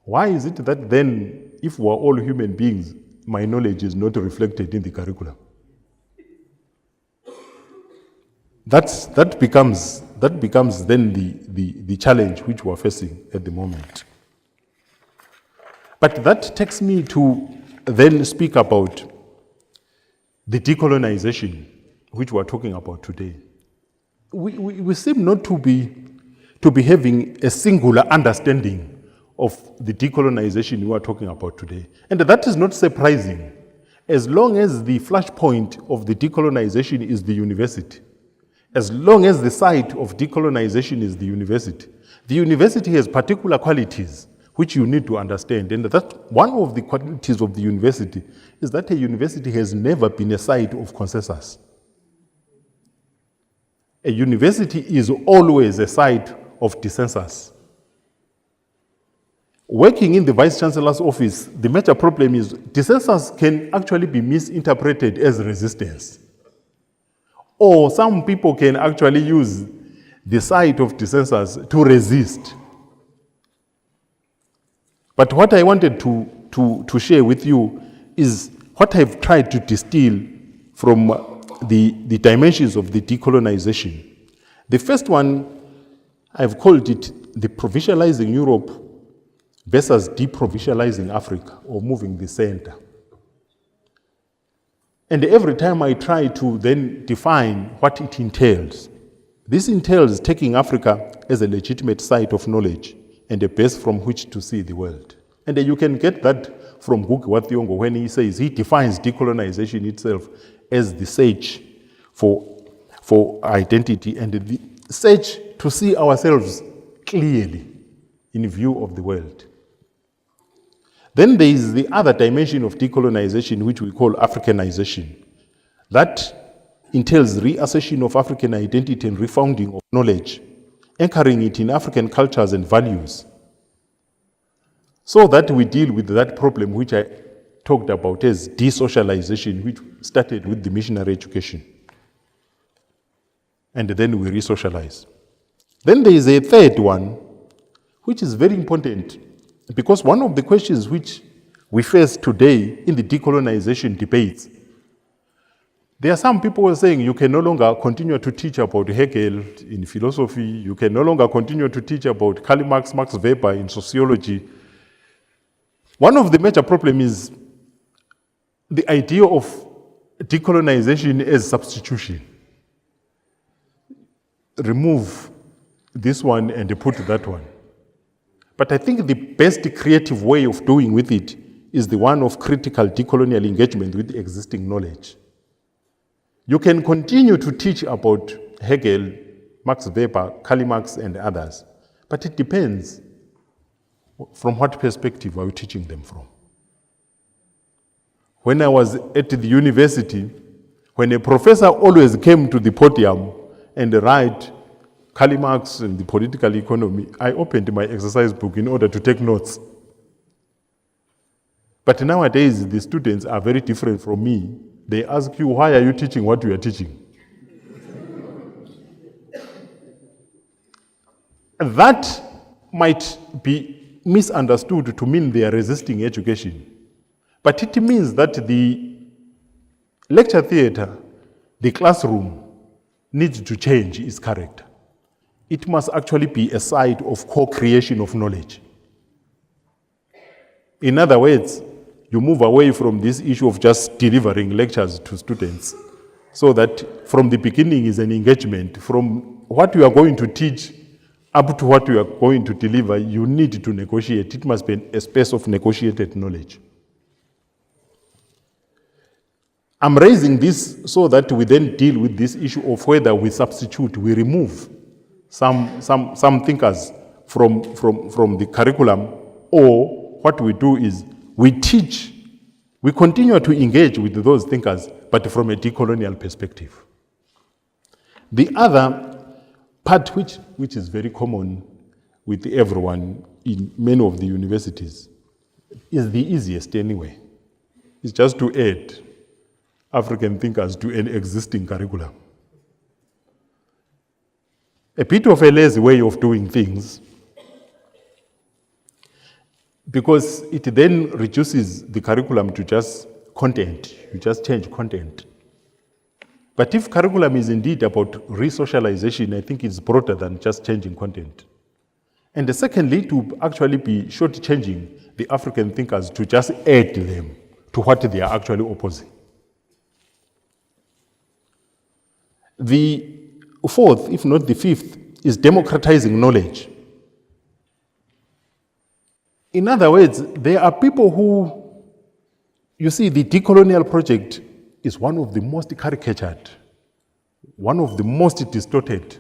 Speaker 1: Why is it that then, if we are all human beings, my knowledge is not reflected in the curriculum? That becomes then the challenge which we're facing at the moment. But that takes me to then speak about the decolonization which we're talking about today. We seem not to be having a singular understanding of the decolonization we are talking about today. And that is not surprising, as long as the flashpoint of the decolonization is the university. As long as the site of decolonization is the university has particular qualities which you need to understand. And that one of the qualities of the university is that a university has never been a site of consensus. A university is always a site of dissensus. Working in the Vice Chancellor's office, the major problem is dissensus can actually be misinterpreted as resistance. Or some people can actually use the site of dissensus to resist. But what I wanted to share with you is what I've tried to distill from the dimensions of the decolonization. The first one, I've called it the provincializing Europe versus deprovincializing Africa, or moving the center. And every time I try to then define what it entails, this entails taking Africa as a legitimate site of knowledge and a base from which to see the world. And you can get that from Gugu wa Thiong'o when he says, he defines decolonization itself as the search for identity and the search to see ourselves clearly in view of the world. Then there is the other dimension of decolonization, which we call Africanization. That entails reassertion of African identity and refounding of knowledge, anchoring it in African cultures and values, so that we deal with that problem which I talked about as desocialization, which started with the missionary education. And then we resocialize. Then there is a third one, which is very important, because one of the questions which we face today in the decolonization debates, there are some people who are saying you can no longer continue to teach about Hegel in philosophy, you can no longer continue to teach about Karl Marx, Max Weber in sociology. One of the major problems is the idea of decolonization as substitution. Remove this one and put that one. But I think the best creative way of doing with it is the one of critical decolonial engagement with existing knowledge. You can continue to teach about Hegel, Max Weber, Karl Marx, and others, but it depends from what perspective are you teaching them from. When I was at the university, when a professor always came to the podium and write Karl Marx and the political economy, I opened my exercise book in order to take notes. But nowadays, the students are very different from me. They ask you, why are you teaching what you are teaching? That might be misunderstood to mean they are resisting education. But it means that the lecture theater, the classroom, needs to change its character. It must actually be a site of co-creation of knowledge. In other words, you move away from this issue of just delivering lectures to students, so that from the beginning is an engagement. From what you are going to teach up to what you are going to deliver, you need to negotiate. It must be a space of negotiated knowledge. I'm raising this so that we then deal with this issue of whether we substitute, we remove some thinkers from the curriculum, or what we do is we teach, we continue to engage with those thinkers, but from a decolonial perspective. The other part, which is very common with everyone in many of the universities, is the easiest anyway. It's just to add African thinkers to an existing curriculum. A bit of a lazy way of doing things, because it then reduces the curriculum to just content. You just change content. But if curriculum is indeed about re-socialization, I think it's broader than just changing content. And secondly, to actually be short-changing the African thinkers to just add them to what they are actually opposing. The fourth, if not the fifth, is democratizing knowledge. In other words, there are people who, you see, the decolonial project is one of the most caricatured, one of the most distorted.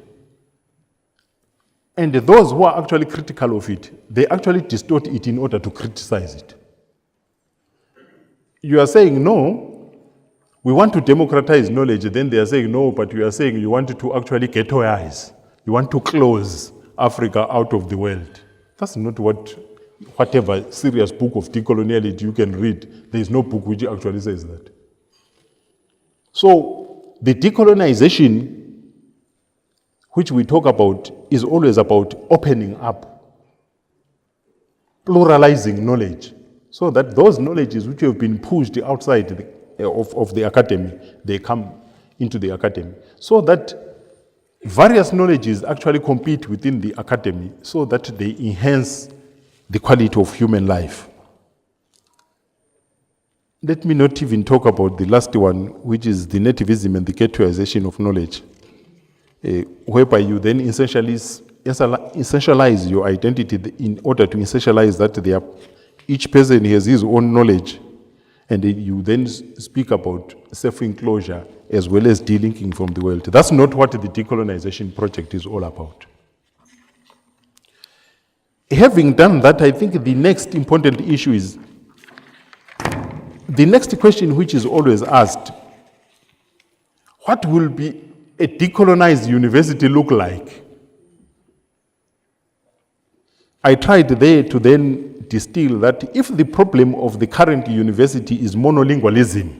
Speaker 1: And those who are actually critical of it, they actually distort it in order to criticize it. You are saying, no, we want to democratize knowledge, then they are saying, no, but you are saying you want to actually ghettoize. You want to close Africa out of the world. That's not whatever serious book of decoloniality you can read, there is no book which actually says that. So the decolonization which we talk about is always about opening up, pluralizing knowledge, so that those knowledges which have been pushed outside of the academy, they come into the academy, so that various knowledges actually compete within the academy, so that they enhance the quality of human life. Let me not even talk about the last one, which is the nativism and the ghettoization of knowledge, whereby you then essentialize your identity in order to essentialize that each person has his own knowledge, and you then speak about self-enclosure as well as delinking from the world. That's not what the decolonization project is all about. Having done that, I think the next important issue is, the next question which is always asked, what will be a decolonized university look like? I tried there to then distill that if the problem of the current university is monolingualism,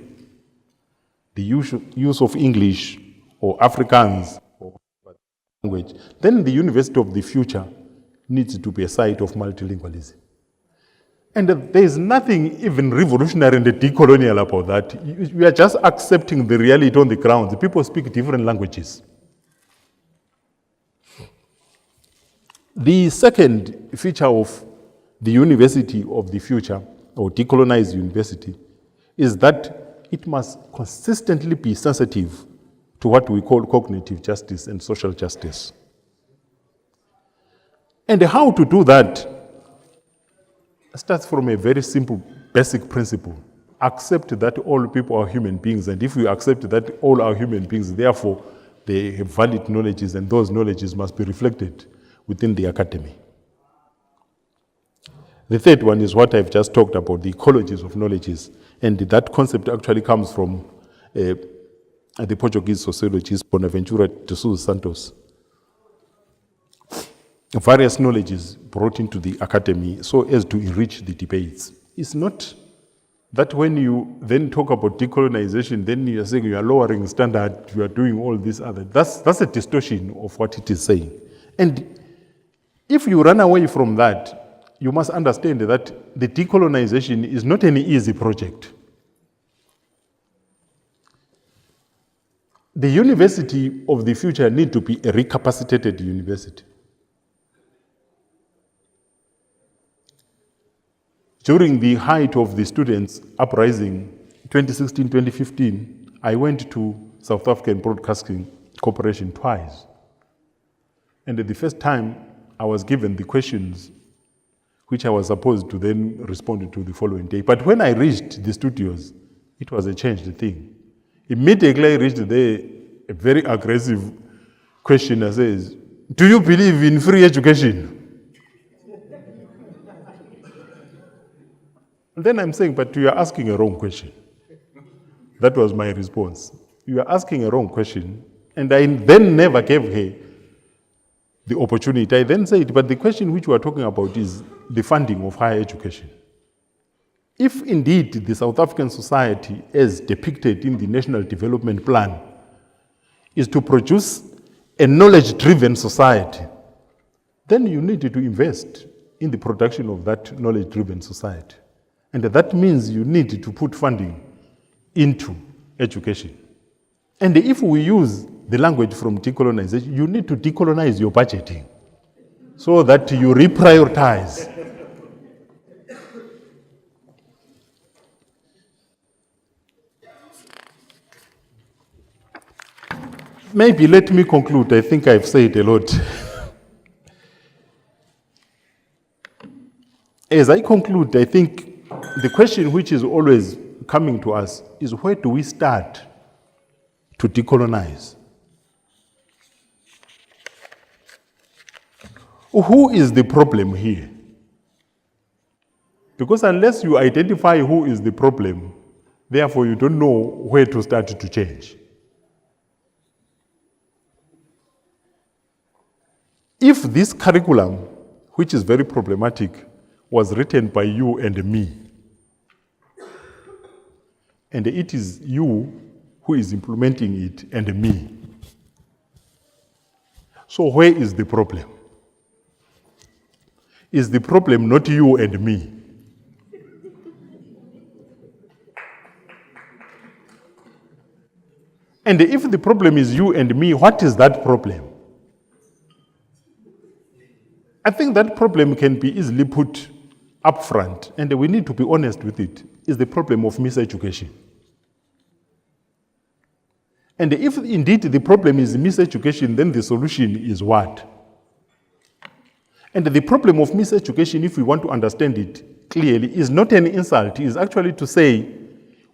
Speaker 1: the use of English or Afrikaans or language, then the university of the future needs to be a site of multilingualism. And there is nothing even revolutionary and decolonial about that. We are just accepting the reality on the ground. The people speak different languages. The second feature of the university of the future, or decolonized university, is that it must consistently be sensitive to what we call cognitive justice and social justice. And how to do that starts from a very simple, basic principle. accept that all people are human beings, and if we accept that all are human beings, therefore they have valid knowledges, and those knowledges must be reflected within the academy. The third one is what I've just talked about, the ecologies of knowledges, and that concept actually comes from the Portuguese sociologist Bonaventura de Sousa Santos. Various knowledges brought into the academy so as to enrich the debates. It's not that when you then talk about decolonization, then you are saying you are lowering standard, you are doing all this other. That's a distortion of what it is saying. And if you run away from that, you must understand that the decolonization is not an easy project. The university of the future needs to be a recapacitated university. During the height of the students' uprising, 2016-2015, I went to South African Broadcasting Corporation twice. And the first time, I was given the questions which I was supposed to then respond to the following day. But when I reached the studios, it was a changed thing. Immediately I reached there, a very aggressive questioner says, "Do you believe in free education?" And then I'm saying, but you are asking a wrong question. That was my response. You are asking a wrong question. And I then never gave her the opportunity. I then said, but the question which we are talking about is the funding of higher education. If indeed the South African society, as depicted in the National Development Plan, is to produce a knowledge-driven society, then you need to invest in the production of that knowledge-driven society. And that means you need to put funding into education. And if we use the language from decolonization, you need to decolonize your budgeting so that you reprioritize. Maybe let me conclude. I think I've said a lot. As I conclude, I think the question which is always coming to us is, where do we start to decolonize? Who is the problem here? Because unless you identify who is the problem, therefore you don't know where to start to change. If this curriculum, which is very problematic, was written by you and me, and it is you who is implementing it and me, so where is the problem? Is the problem not you and me? And if the problem is you and me, what is that problem? I think that problem can be easily put up front, and we need to be honest with it, is the problem of miseducation. And if indeed the problem is miseducation, then the solution is what? And the problem of miseducation, if we want to understand it clearly, is not an insult. It is actually to say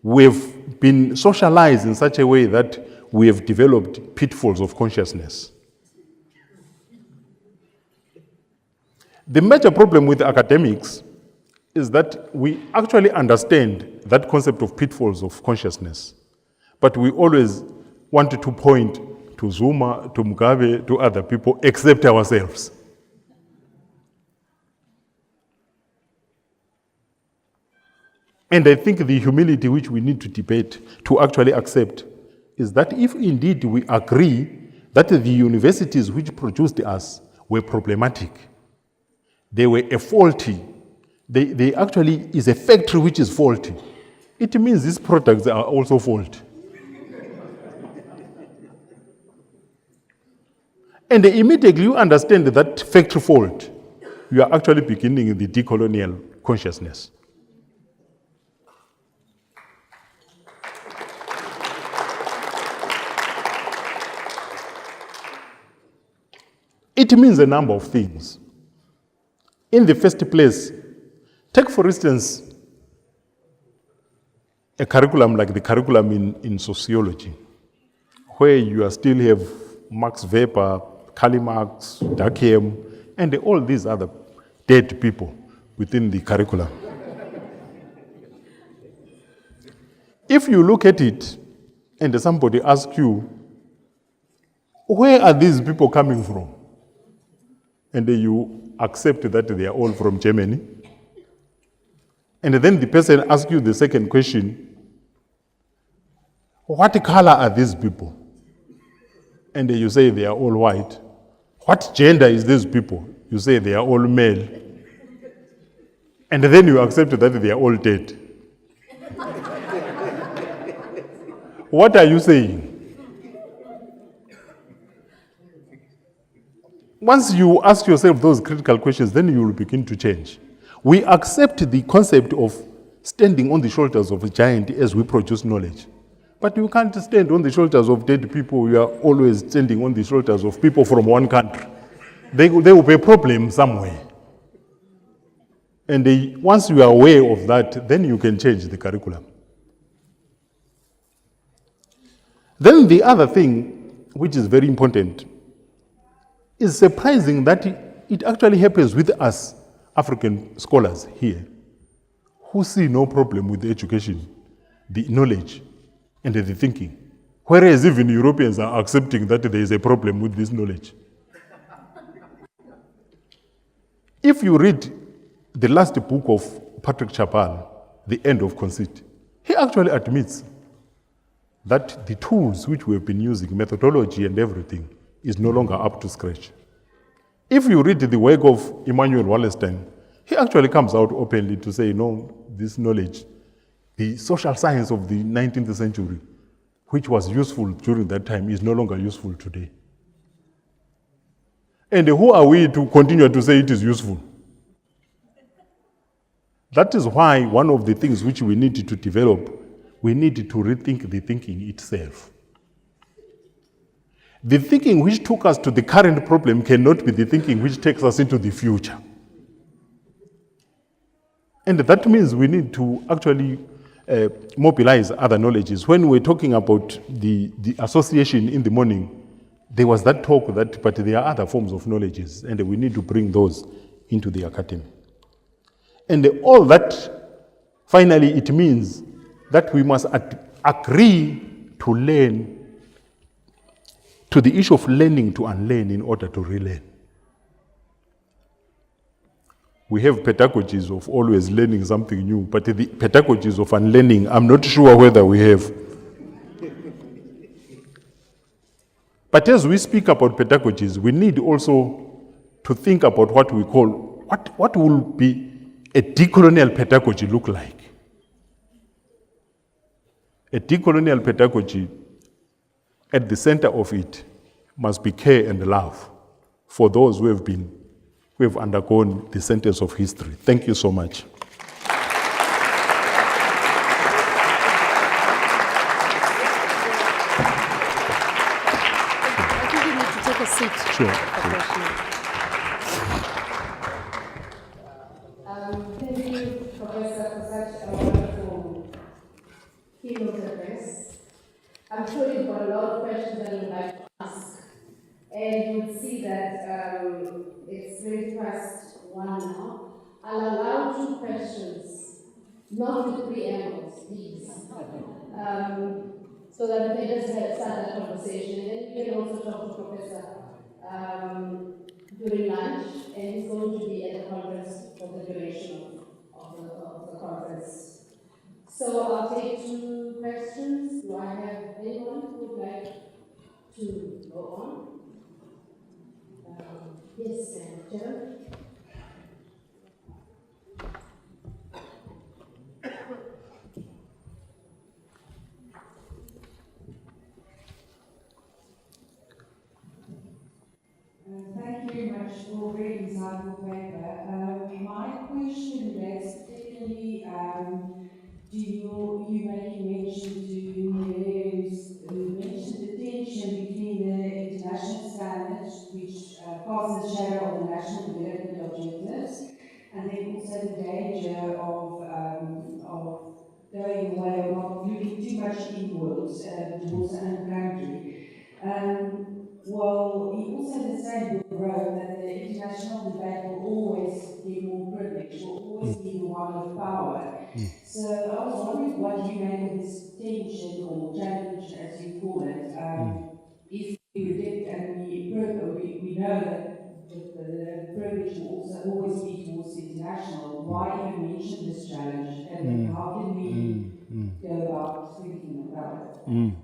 Speaker 1: we've been socialized in such a way that we have developed pitfalls of consciousness. The major problem with academics is that we actually understand that concept of pitfalls of consciousness, but we always want to point to Zuma, to Mugabe, to other people, except ourselves. And I think the humility which we need to debate, to actually accept, is that if indeed we agree that the universities which produced us were problematic, they were a faulty, they actually is a factory which is faulty, it means these products are also faulty. And immediately you understand that factory fault, you are actually beginning the decolonial consciousness. It means a number of things. In the first place, take for instance, a curriculum like the curriculum in sociology, where you still have Max Weber, Karl Marx, Durkheim, and all these other dead people within the curriculum. If you look at it and somebody asks you, where are these people coming from? And you accept that they are all from Germany. And then the person asks you the second question, what color are these people? And you say they are all white. What gender is these people? You say they are all male. And then you accept that they are all dead. What are you saying? Once you ask yourself those critical questions, then you will begin to change. We accept the concept of standing on the shoulders of a giant as we produce knowledge. But you can't stand on the shoulders of dead people. You are always standing on the shoulders of people from one country. There will be a problem somewhere. And once you are aware of that, then you can change the curriculum. Then the other thing, which is very important, is surprising that it actually happens with us African scholars here, who see no problem with the education, the knowledge, and the thinking. Whereas even Europeans are accepting that there is a problem with this knowledge. If you read the last book of Patrick Chapal, The End of Conceit, he actually admits that the tools which we have been using, methodology and everything, is no longer up to scratch. If you read the work of Immanuel Wallerstein, he actually comes out openly to say, no, this knowledge, the social science of the 19th century, which was useful during that time, is no longer useful today. And who are we to continue to say it is useful? That is why one of the things which we need to develop, we need to rethink the thinking itself. The thinking which took us to the current problem cannot be the thinking which takes us into the future. And that means we need to actually mobilize other knowledges. When we're talking about the association in the morning, there was that talk but there are other forms of knowledges, and we need to bring those into the academy. And all that, finally, it means that we must agree to learn, to the issue of learning to unlearn in order to relearn. We have pedagogies of always learning something new, but the pedagogies of unlearning, I'm not sure whether we have. But as we speak about pedagogies, we need also to think about what we call, what will be a decolonial pedagogy look like? A decolonial pedagogy, at the center of it, must be care and love for those who have undergone the sentence of history. Thank you so much.
Speaker 2: I think you need to take a seat.
Speaker 1: Sure.
Speaker 2: Thank you, Professor, for such a wonderful keynote address. I'm sure you've got a lot of questions that you'd like to ask. And you would see that it's 1:20 now. I'll allow 2 questions, not with preambles, please. So that we can just start that conversation. And you can also talk to Professor during lunch, and he's going to be at the conference for the duration of the conference. So I'll take 2 questions. Do I have anyone who would like to go on? Yes, Chair.
Speaker 3: Thank you very much for a very insightful paper. My question relates particularly you making mention to areas who mentioned the tension between the international standards, which cast a shadow on the national development objectives, and then also the danger of going away or not looking too much inwards towards the own country. Well, he also in the same book wrote that the international debate will always be more privileged, will always be the one of power. So I was wondering what you make of this tension or challenge, as you call it. If we predict and we know that the privilege will also always be towards the international, why even mention this challenge and how can we go about thinking about it?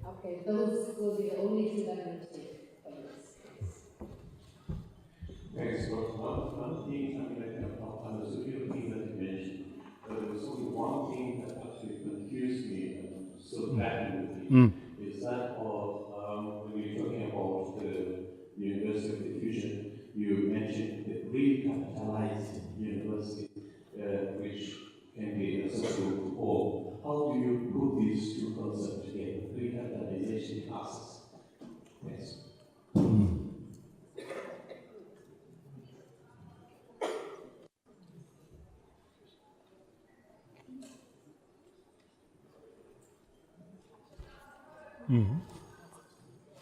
Speaker 2: Okay, those will be the only two that will take from this.
Speaker 4: Thanks, Scott. One thing, I mean, there's a few things that you mentioned, but there was only one thing that actually confused me and so badly with me, is that of when you're talking about the University of Diffusion, you mentioned the recapitalized university, which can be accessible to all. How do you put these two concepts together? Recapitalization classes. Yes.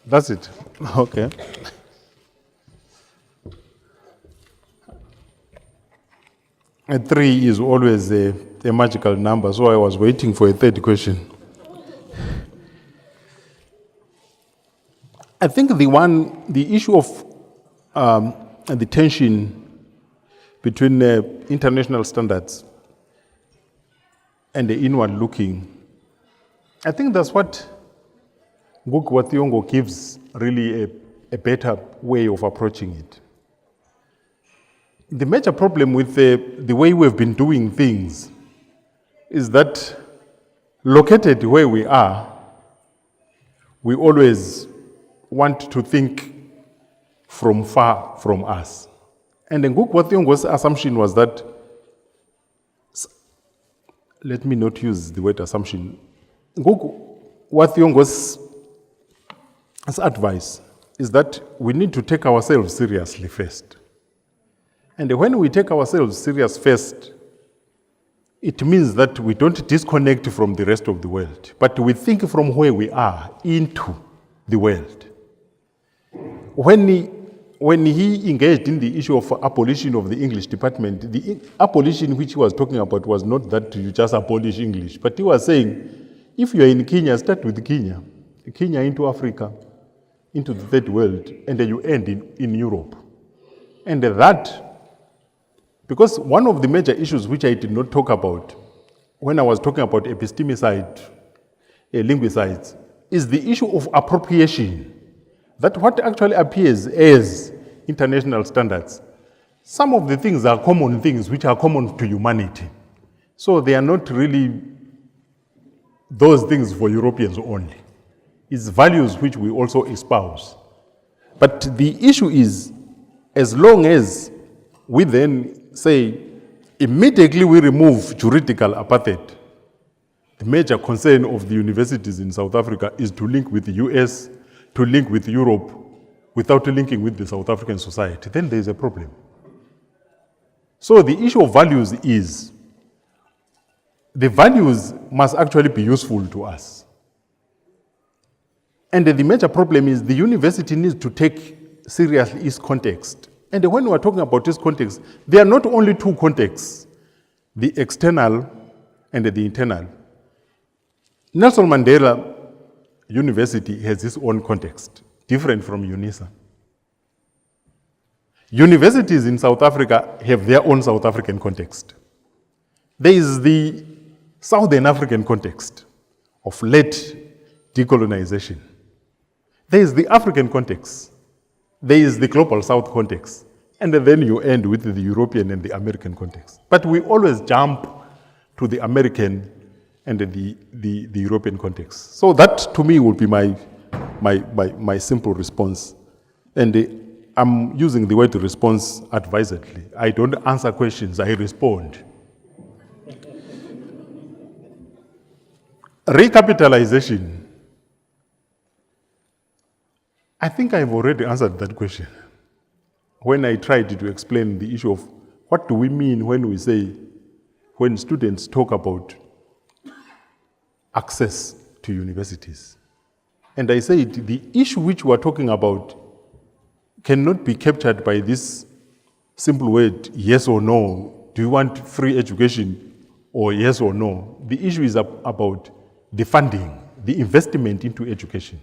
Speaker 1: That's it. Okay. And 3 is always a magical number, so I was waiting for a third question. I think the issue of the tension between international standards and the inward looking, I think that's what Thiongo gives really a better way of approaching it. The major problem with the way we've been doing things is that located where we are, we always want to think from far from us. And then Thiongo's assumption was that, let me not use the word assumption, Thiongo's advice is that we need to take ourselves seriously first. And when we take ourselves serious first, it means that we don't disconnect from the rest of the world, but we think from where we are into the world. When he engaged in the issue of abolition of the English department, the abolition which he was talking about was not that you just abolish English, but he was saying, if you are in Kenya, start with Kenya into Africa, into the third world, and then you end in Europe. And that, because one of the major issues which I did not talk about when I was talking about epistemicide, linguicides, is the issue of appropriation. That what actually appears as international standards, some of the things are common things which are common to humanity. So they are not really those things for Europeans only. It's values which we also espouse. But the issue is, as long as we then say, immediately we remove juridical apartheid, the major concern of the universities in South Africa is to link with the US, to link with Europe, without linking with the South African society, then there's a problem. So the issue of values is, the values must actually be useful to us. And the major problem is the university needs to take seriously its context. And when we are talking about this context, there are not only two contexts, the external and the internal. Nelson Mandela University has its own context, different from UNISA. Universities in South Africa have their own South African context. There is the Southern African context of late decolonization. There is the African context. There is the global South context. And then you end with the European and the American context. But we always jump to the American and the European context. So that, to me, would be my simple response. And I'm using the word response advisedly. I don't answer questions, I respond. Recapitalization. I think I've already answered that question when I tried to explain the issue of what do we mean when we say, when students talk about access to universities. And I said the issue which we're talking about cannot be captured by this simple word, yes or no. Do you want free education or yes or no? The issue is about the funding, the investment into education.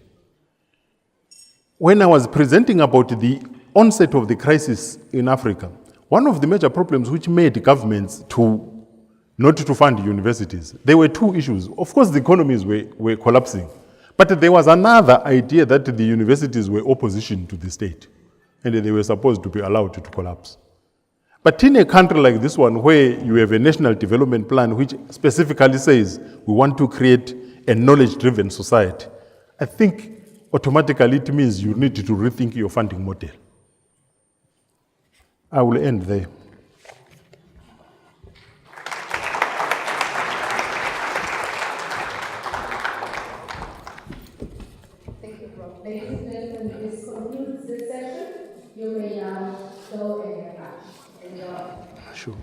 Speaker 1: When I was presenting about the onset of the crisis in Africa, one of the major problems which made governments not to fund universities, there were two issues. Of course, the economies were collapsing, but there was another idea that the universities were opposition to the state, and they were supposed to be allowed to collapse. But in a country like this one, where you have a national development plan which specifically says we want to create a knowledge-driven society, I think automatically it means you need to rethink your funding model. I will end there.
Speaker 2: Thank you, Prof. Ladies and gentlemen, this concludes this session. You may now go and have lunch. Enjoy.
Speaker 1: Sure.